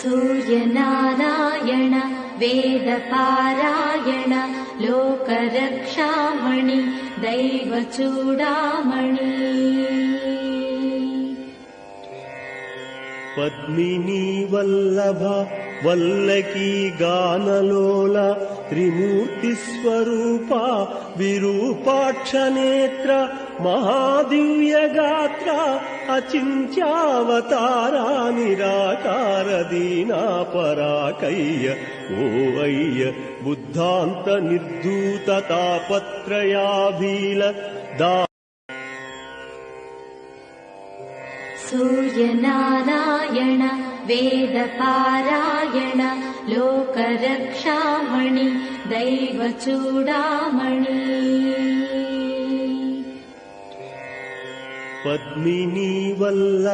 सूर्यनारायण वेदपारायण लोकरक्षामणि दैवचूडामणि पद्मिनी वल्लभ वल्लकी गानलोल त्रिमूर्तिस्वरूपा विरूपाक्षनेत्र महादिव्यगात्र अचिन्त्यावतारा निराकार दीनापराकय्य ओ अय्य बुद्धान्त निर्धूत तापत्रयाभील सूर्यनारायण वेदपारायण लोकरक्षामणि दैवचूडामणि पद्मिनी वल्लभ